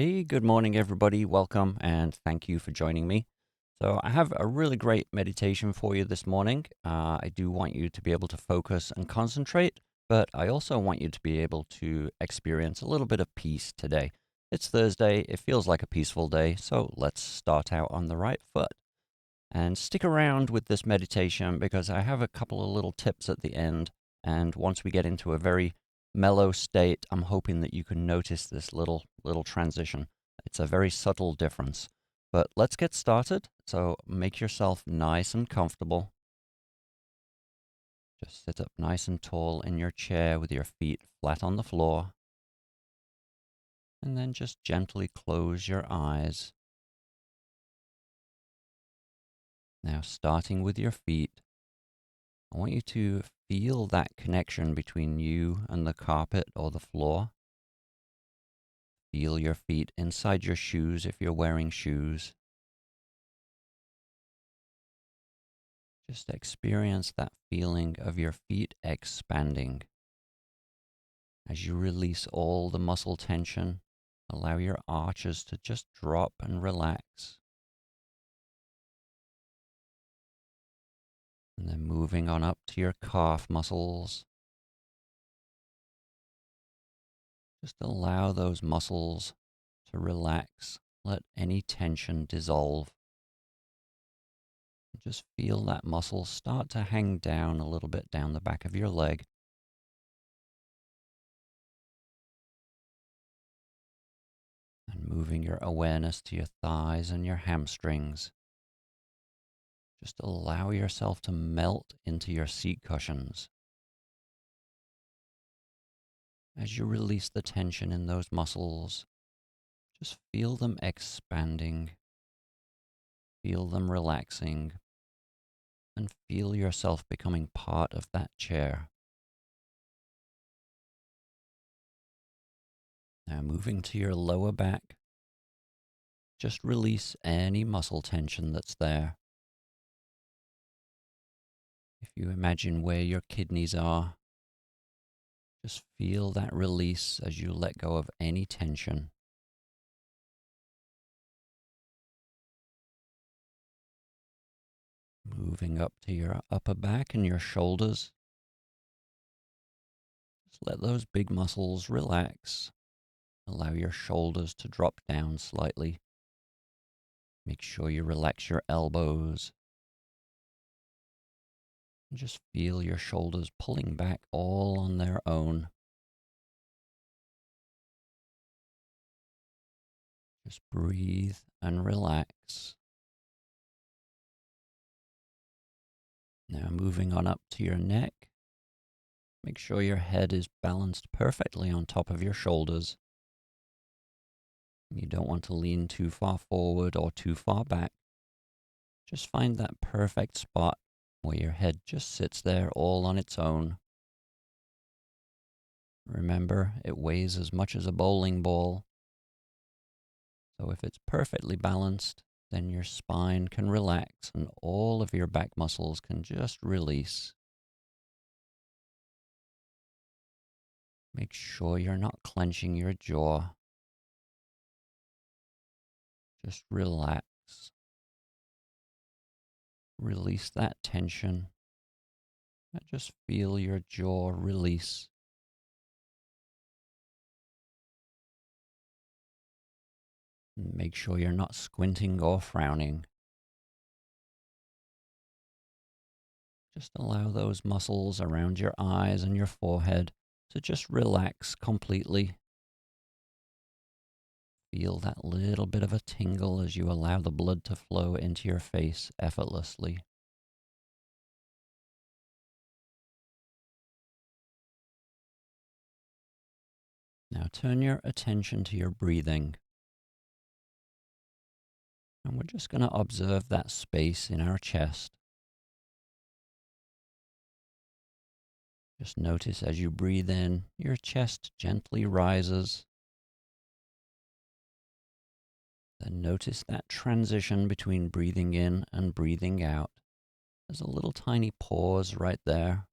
Hey, good morning, everybody. Welcome and thank you for joining me. So, I have a really great meditation for you this morning. I do want you to be able to focus and concentrate, but I also want you to be able to experience a little bit of peace today. It's Thursday, it feels like a peaceful day, so let's start out on the right foot. And stick around with this meditation because I have a couple of little tips at the end. And once we get into a very mellow state, I'm hoping that you can notice this little transition. It's a very subtle difference. But let's get started. So make yourself nice and comfortable. Just sit up nice and tall in your chair with your feet flat on the floor. And then just gently close your eyes. Now, starting with your feet, I want you to feel that connection between you and the carpet or the floor. Feel your feet inside your shoes if you're wearing shoes. Just experience that feeling of your feet expanding. As you release all the muscle tension, allow your arches to just drop and relax. And then moving on up to your calf muscles. Just allow those muscles to relax. Let any tension dissolve. Just feel that muscle start to hang down a little bit down the back of your leg. And moving your awareness to your thighs and your hamstrings. Just allow yourself to melt into your seat cushions. As you release the tension in those muscles, just feel them expanding, feel them relaxing, and feel yourself becoming part of that chair. Now moving to your lower back, just release any muscle tension that's there. If you imagine where your kidneys are, just feel that release as you let go of any tension. Moving up to your upper back and your shoulders. Just let those big muscles relax. Allow your shoulders to drop down slightly. Make sure you relax your elbows. And just feel your shoulders pulling back all on their own. Just breathe and relax. Now moving on up to your neck. Make sure your head is balanced perfectly on top of your shoulders. You don't want to lean too far forward or too far back. Just find that perfect spot where your head just sits there all on its own. Remember, it weighs as much as a bowling ball. So if it's perfectly balanced, then your spine can relax and all of your back muscles can just release. Make sure you're not clenching your jaw. Just relax. Release that tension. And just feel your jaw release. Make sure you're not squinting or frowning. Just allow those muscles around your eyes and your forehead to just relax completely. Feel that little bit of a tingle as you allow the blood to flow into your face effortlessly. Now turn your attention to your breathing. And we're just going to observe that space in our chest. Just notice as you breathe in, your chest gently rises. Then notice that transition between breathing in and breathing out. There's a little tiny pause right there.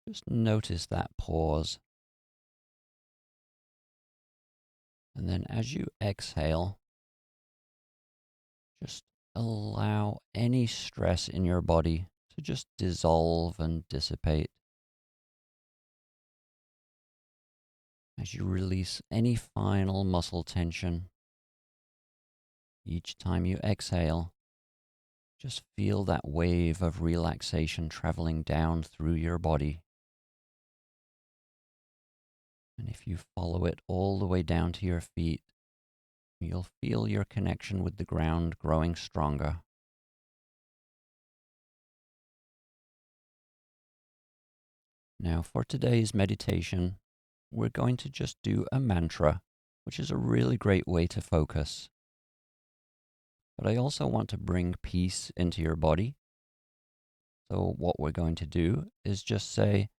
Just notice that pause. And then as you exhale, just allow any stress in your body to just dissolve and dissipate. As you release any final muscle tension, each time you exhale, just feel that wave of relaxation traveling down through your body. And if you follow it all the way down to your feet, you'll feel your connection with the ground growing stronger. Now, for today's meditation, we're going to just do a mantra, which is a really great way to focus. But I also want to bring peace into your body. So, what we're going to do is just say,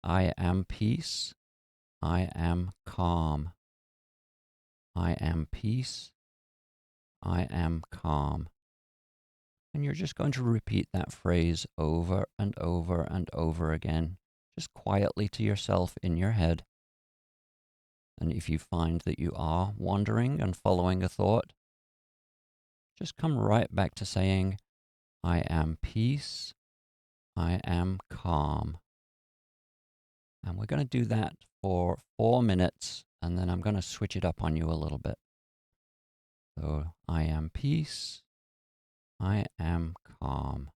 I am peace, I am calm. I am peace, I am calm. And you're just going to repeat that phrase over and over and over again, just quietly to yourself in your head. And if you find that you are wandering and following a thought, just come right back to saying, I am peace, I am calm. And we're going to do that for 4 minutes, and then I'm going to switch it up on you a little bit. So, I am peace, I am calm.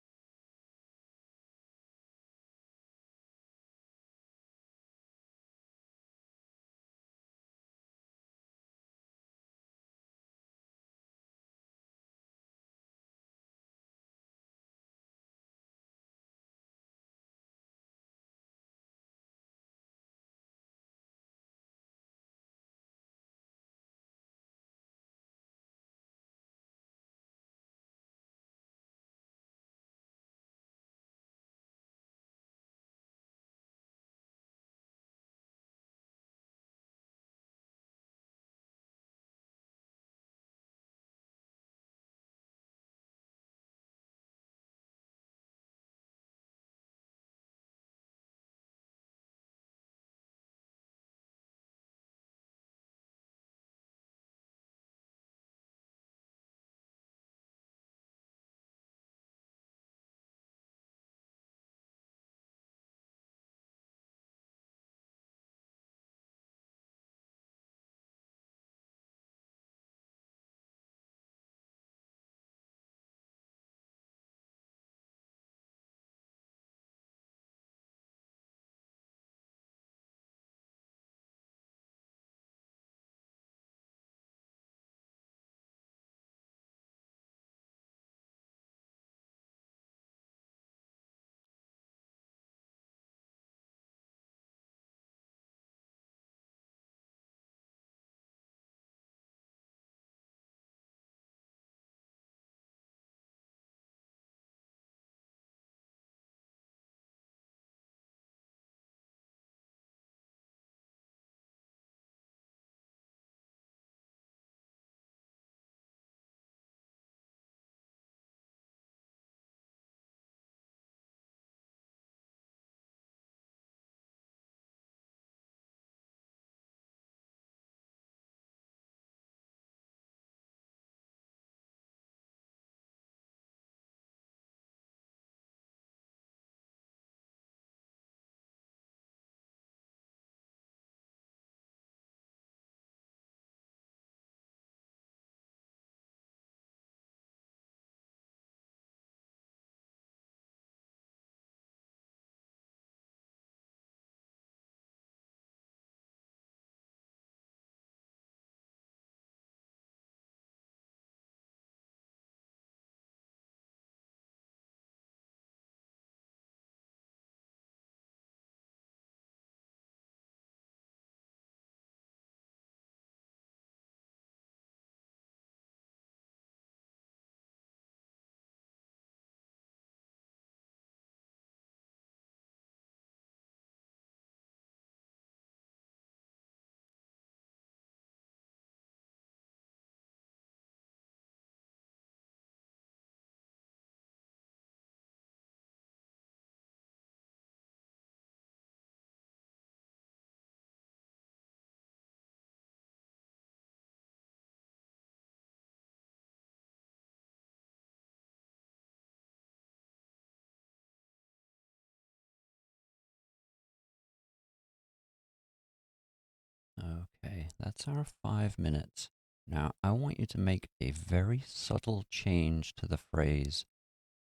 That's our 5 minutes. Now, I want you to make a very subtle change to the phrase.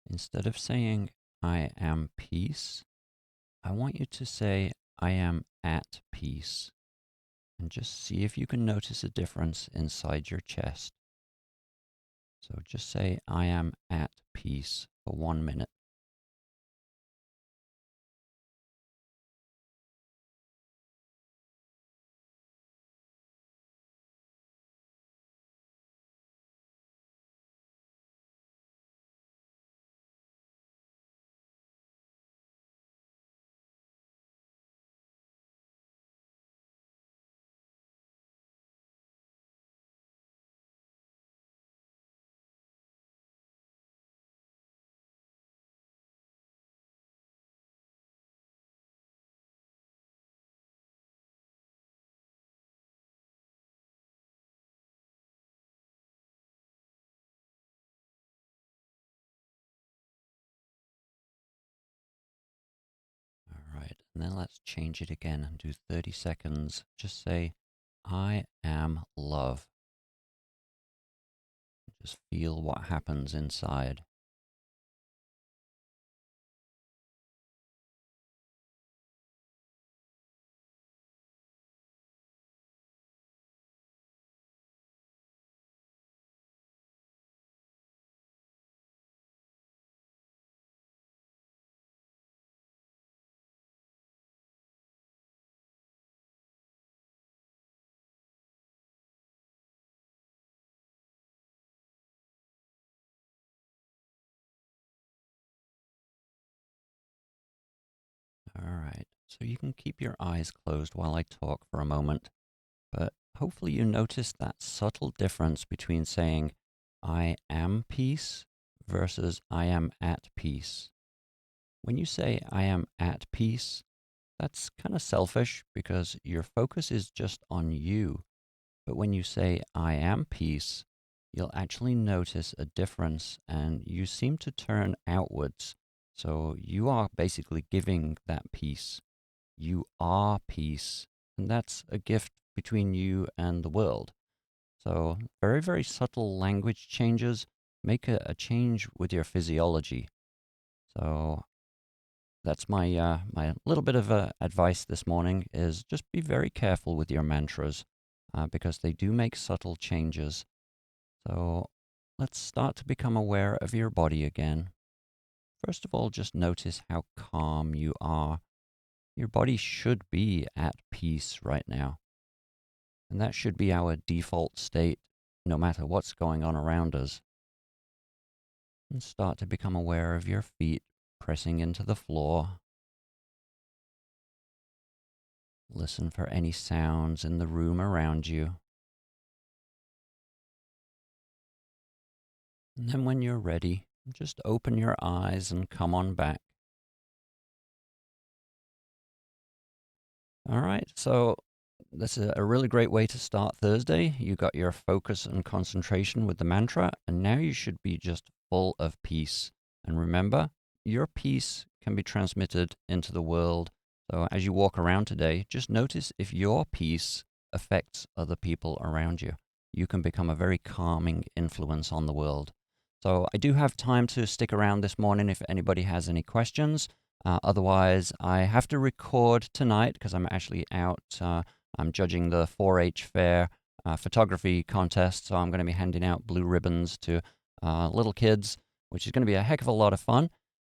Instead of saying, I am peace, I want you to say, I am at peace. And just see if you can notice a difference inside your chest. So just say, I am at peace for 1 minute. All right, and then let's change it again and do 30 seconds. Just say, I am love. Just feel what happens inside. All right, so you can keep your eyes closed while I talk for a moment, but hopefully you notice that subtle difference between saying, I am peace versus I am at peace. When you say, I am at peace, that's kind of selfish because your focus is just on you. But when you say, I am peace, you'll actually notice a difference and you seem to turn outwards. So you are basically giving that peace. You are peace. And that's a gift between you and the world. So very, very subtle language changes make a change with your physiology. So that's my little bit of advice this morning is just be very careful with your mantras because they do make subtle changes. So let's start to become aware of your body again. First of all, just notice how calm you are. Your body should be at peace right now. And that should be our default state no matter what's going on around us. And start to become aware of your feet pressing into the floor. Listen for any sounds in the room around you. And then when you're ready, just open your eyes and come on back. All right, so this is a really great way to start Thursday. You got your focus and concentration with the mantra, and now you should be just full of peace. And remember, your peace can be transmitted into the world. So as you walk around today, just notice if your peace affects other people around you. You can become a very calming influence on the world. So I do have time to stick around this morning if anybody has any questions. Otherwise, I have to record tonight because I'm actually out. I'm judging the 4-H fair photography contest, so I'm going to be handing out blue ribbons to little kids, which is going to be a heck of a lot of fun.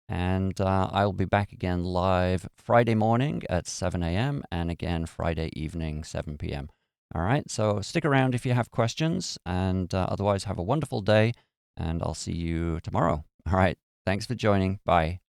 And I'll be back again live Friday morning at 7 a.m. and again Friday evening, 7 p.m. All right, so stick around if you have questions, and otherwise have a wonderful day, and I'll see you tomorrow. All right, thanks for joining. Bye.